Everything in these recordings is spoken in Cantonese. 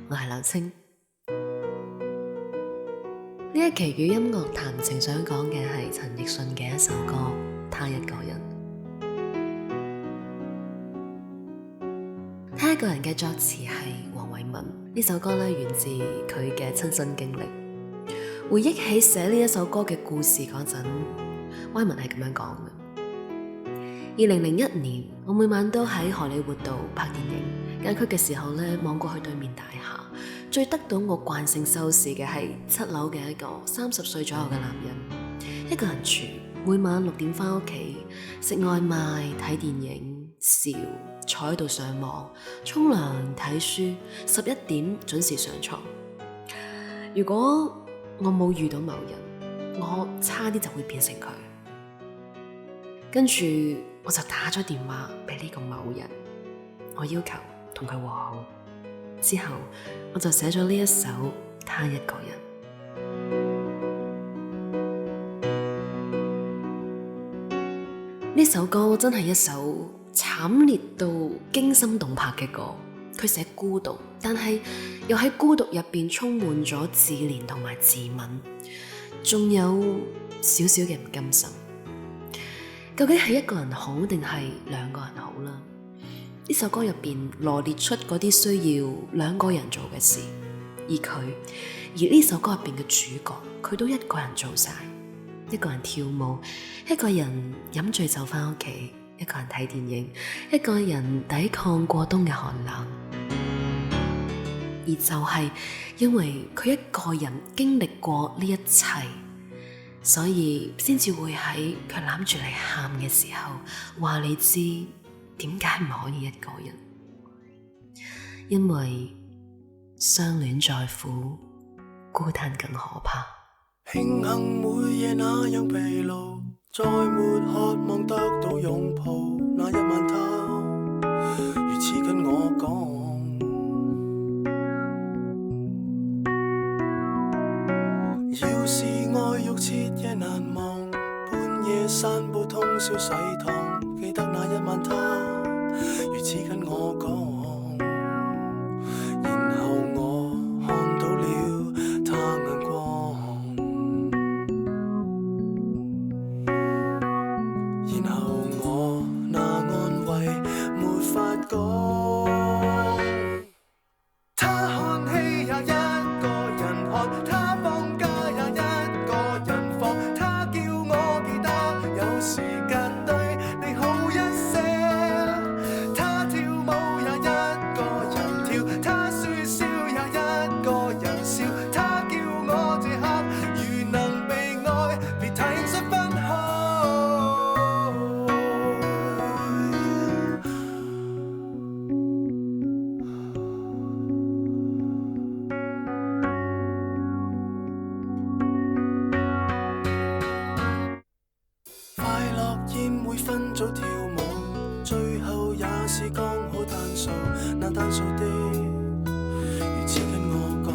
我係劉青。呢一期嘅音樂談情想講嘅係陳奕迅嘅一首歌《他一個人》。他一個人嘅作詞係黃偉文，呢首歌咧源自佢嘅親身經歷。回憶起寫呢一首歌嘅故事嗰陣，偉文係咁樣講嘅：2001年，我每晚都喺荷里活道拍電影，間區嘅時候咧，望過去對面大廈，最得到我慣性收視嘅係7樓嘅一個30歲左右嘅男人，一個人住，每晚6點返屋企，食外賣、睇電影、笑，坐喺度上網、沖涼、睇書，11點準時上床。如果我冇遇到某人，我差啲就會變成佢。跟住我就打咗電話俾呢個某人，我要求同佢和好。之後我就寫咗呢一首《他一個人》。呢首歌真係一首慘烈到驚心動魄嘅歌。佢寫孤獨，但係又喺孤獨入邊充滿咗自憐同埋自憫，仲有少少嘅唔甘心。究竟係一個人好定係兩個人好啦？呢首歌入邊羅列出嗰啲需要兩個人做嘅事，而呢首歌入邊嘅主角，佢都一個人做晒，一個人跳舞，一個人飲醉酒返屋企，一個人睇電影，一個人抵抗過冬嘅寒冷。而就係因為佢一個人經歷過呢一切，所以先至會喺佢攬住你喊嘅時候，話你知點解唔可以一個人。因為相戀再苦，孤單更可怕。慶幸每夜那樣疲勞，再沒渴望得到擁抱。那一晚他如此跟我講，要是愛欲徹夜難忘，半夜散步通宵洗燙。記得那一晚他如此跟我講，然後我看到了他眼光，然後我那安慰沒法講。他看戲也一個人看，他放假也一個人放，他叫我記得有時間對你好一些。他跳舞也一個人跳，他説笑也一個人笑，他叫我這刻如能被愛，別太輕率分開。快樂宴會分組跳舞，最後也是剛好單數，那單數的如此跟我講，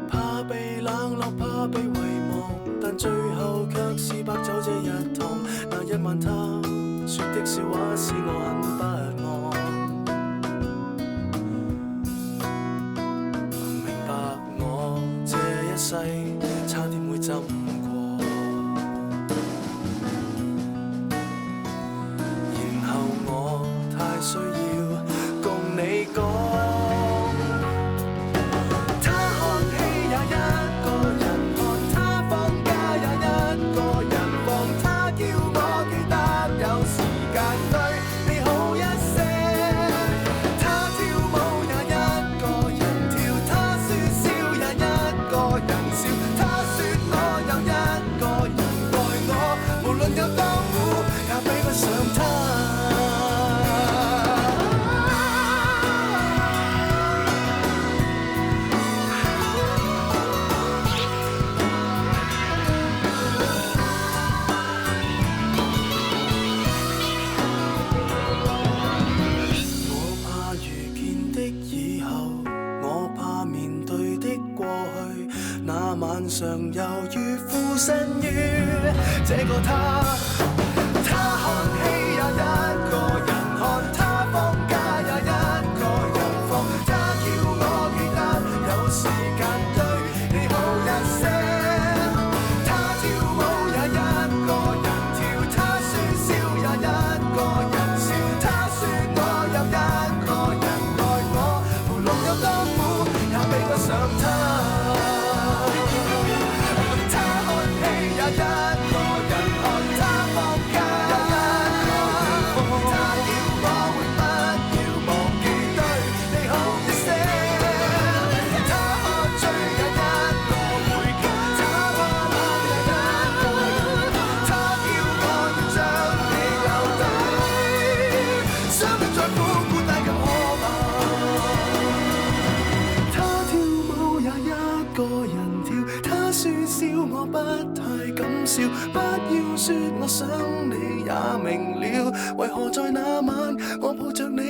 怕被冷落，怕被遺忘，但最後卻是白走這一趟。那一晚他說的笑話使我很不安，明白我這一世差點會浸過，然後我太需要共你講。他看戲也一個人看，他放假也一個人放，他叫我記得有時間對你好一些。他跳舞也一個人跳，他説笑也一個人笑，他説我有一個人愛我，無論有多苦也比不上他。我怕遇見的以後，我怕面對的過去，那晚上猶如附身於這個他。他看戲也一個人看，我不太敢笑，不要說我想你也明了，為何在那晚我抱着你